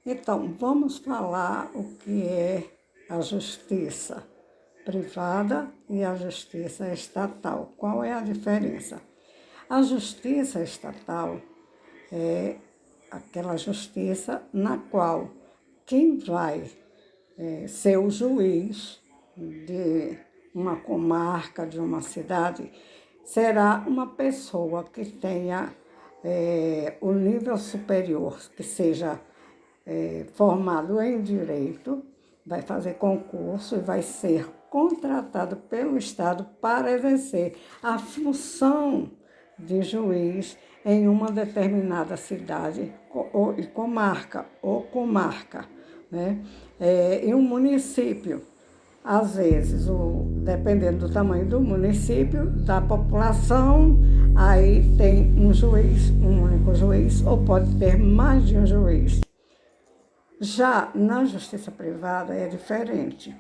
Então, vamos falar o que é a justiça privada e a justiça estatal. Qual é a diferença? A justiça estatal é aquela justiça na qual quem vai ser o juiz de uma comarca, de uma cidade, será uma pessoa que tenha o nível superior, que seja formado em direito, vai fazer concurso e vai ser contratado pelo Estado para exercer a função de juiz em uma determinada cidade e comarca, né? Em um município. Às vezes, dependendo do tamanho do município, da população, aí tem um juiz, um único juiz, ou pode ter mais de um juiz. Já na justiça privada é diferente.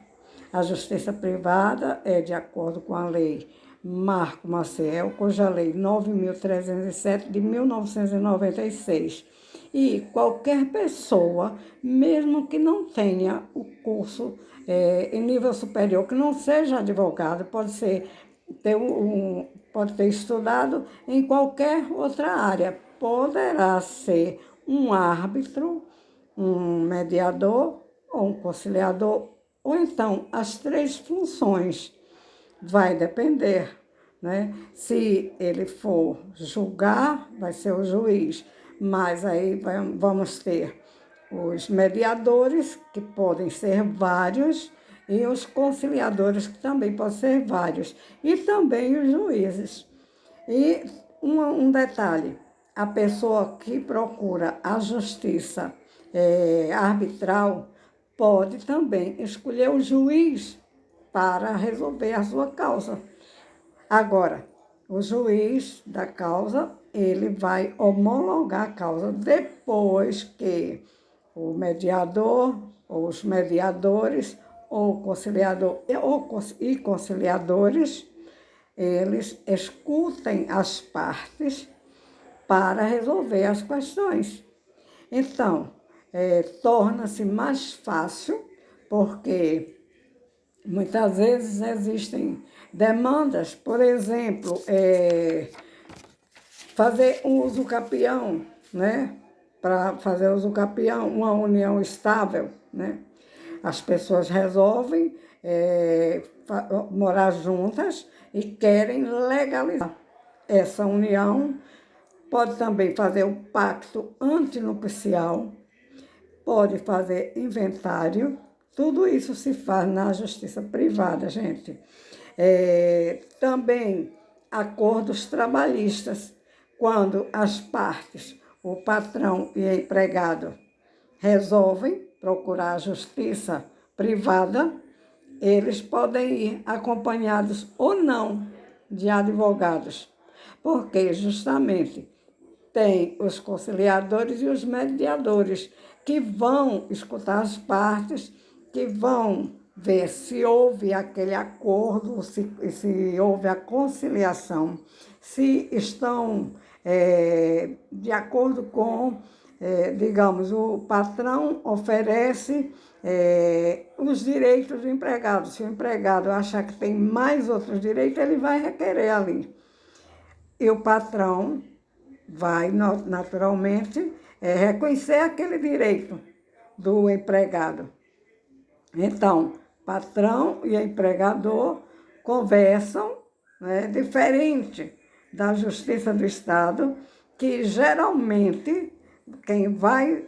A justiça privada é de acordo com a lei Marco Maciel, cuja lei 9.307 de 1996. E qualquer pessoa, mesmo que não tenha o curso em nível superior, que não seja advogado, pode ter estudado em qualquer outra área, poderá ser um árbitro, um mediador ou um conciliador, ou então as três funções. Vai depender, né? Se ele for julgar, vai ser o juiz, mas aí vamos ter os mediadores, que podem ser vários, e os conciliadores, que também podem ser vários, e também os juízes. E um detalhe, a pessoa que procura a justiça arbitral pode também escolher o juiz para resolver a sua causa. Agora, o juiz da causa, ele vai homologar a causa depois que o mediador, ou os mediadores, ou o conciliador e conciliadores, eles escutem as partes para resolver as questões. Então, torna-se mais fácil, porque muitas vezes existem demandas, por exemplo, fazer um uso capião, né? Para fazer uso capião, uma união estável, né? As pessoas resolvem morar juntas e querem legalizar essa união. Pode também fazer o pacto antinupcial, pode fazer inventário. Tudo isso se faz na justiça privada, gente. Também acordos trabalhistas, quando as partes, o patrão e o empregado, resolvem procurar a justiça privada, eles podem ir acompanhados ou não de advogados, porque justamente tem os conciliadores e os mediadores, que vão escutar as partes, que vão ver se houve aquele acordo, se houve a conciliação, se estão de acordo com, digamos, o patrão oferece os direitos do empregado. Se o empregado achar que tem mais outros direitos, ele vai requerer ali. E o patrão vai, naturalmente, reconhecer aquele direito do empregado. Então, patrão e empregador conversam, né, diferente da Justiça do Estado, que geralmente quem vai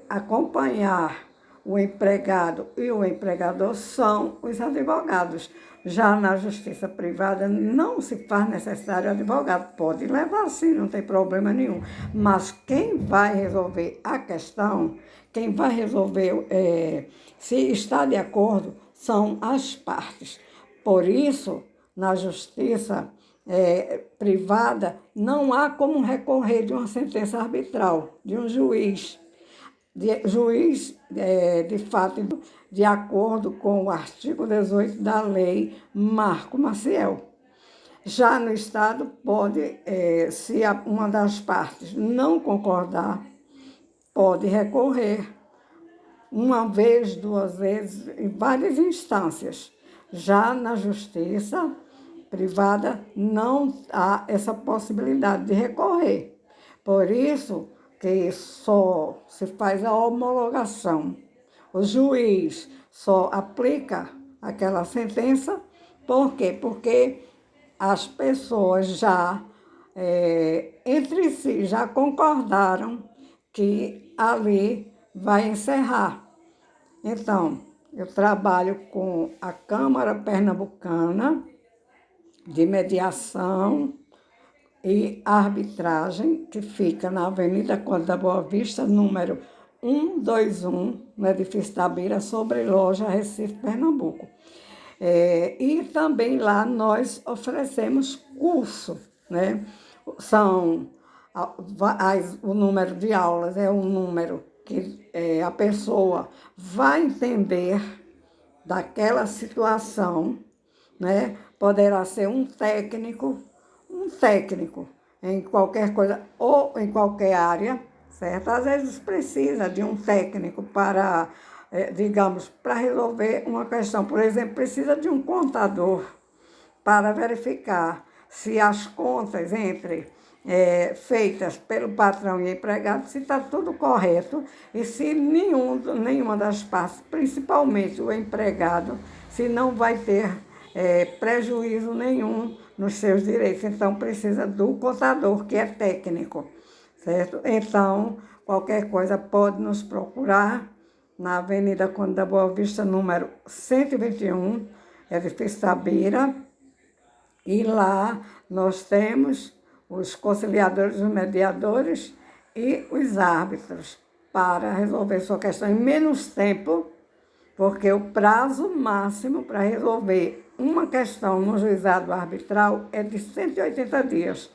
acompanhar o empregado e o empregador são os advogados. Já na justiça privada não se faz necessário advogado. Pode levar sim, não tem problema nenhum. Mas quem vai resolver a questão, quem vai resolver se está de acordo, são as partes. Por isso, na justiça privada, não há como recorrer de uma sentença arbitral, de um juiz. De fato, de acordo com o artigo 18 da lei Marco Maciel. Já no Estado, pode, se uma das partes não concordar, pode recorrer uma vez, duas vezes, em várias instâncias. Já na justiça privada não há essa possibilidade de recorrer. Por isso que só se faz a homologação. O juiz só aplica aquela sentença. Por quê? Porque as pessoas já, entre si, já concordaram que ali vai encerrar. Então, eu trabalho com a Câmara Pernambucana de Mediação e Arbitragem, que fica na Avenida Conde da Boa Vista, número 121, no edifício da Beira, sobre loja Recife, Pernambuco. E também lá nós oferecemos curso, né? O número de aulas é um número que a pessoa vai entender daquela situação, né? Poderá ser um técnico em qualquer coisa ou em qualquer área, certo? Às vezes precisa de um técnico para, digamos, para resolver uma questão. Por exemplo, precisa de um contador para verificar se as contas feitas pelo patrão e empregado, se está tudo correto e se nenhuma das partes, principalmente o empregado, se não vai ter prejuízo nenhum nos seus direitos. Então, precisa do contador, que é técnico, certo? Então, qualquer coisa pode nos procurar na Avenida Conde da Boa Vista, número 121, edifício da Beira, e lá nós temos os conciliadores, os mediadores e os árbitros para resolver sua questão em menos tempo, porque o prazo máximo para resolver uma questão no juizado arbitral é de 180 dias.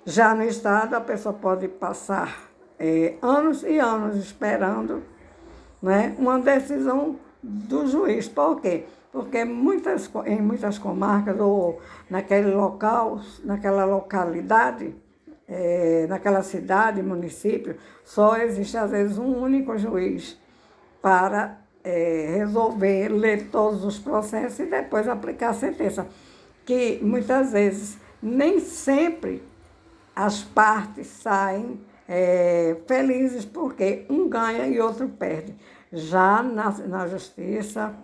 Já no Estado, a pessoa pode passar anos e anos esperando, né, uma decisão do juiz. Por quê? Porque em muitas comarcas ou naquele local, naquela localidade, naquela cidade, município, só existe às vezes um único juiz para resolver, ler todos os processos e depois aplicar a sentença. Que muitas vezes, nem sempre as partes saem felizes, porque um ganha e outro perde. Já na justiça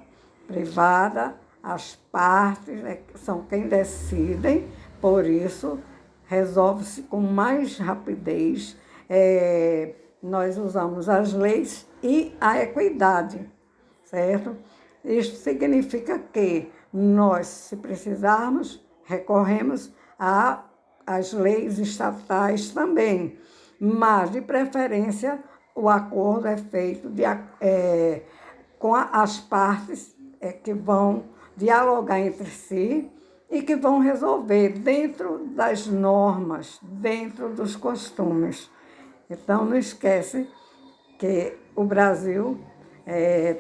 privada, as partes são quem decidem, por isso resolve-se com mais rapidez. Nós usamos as leis e a equidade, certo? Isso significa que nós, se precisarmos, recorremos às leis estatais também, mas, de preferência, o acordo é feito com as partes que vão dialogar entre si e que vão resolver dentro das normas, dentro dos costumes. Então, não esquece que o Brasil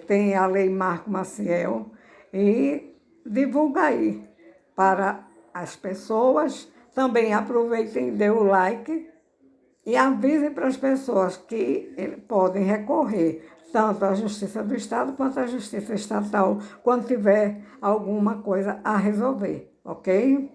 tem a Lei Marco Maciel e divulga aí para as pessoas. Também aproveitem e dê o like e avisem para as pessoas que podem recorrer tanto à Justiça do Estado quanto à Justiça Estatal quando tiver alguma coisa a resolver, ok?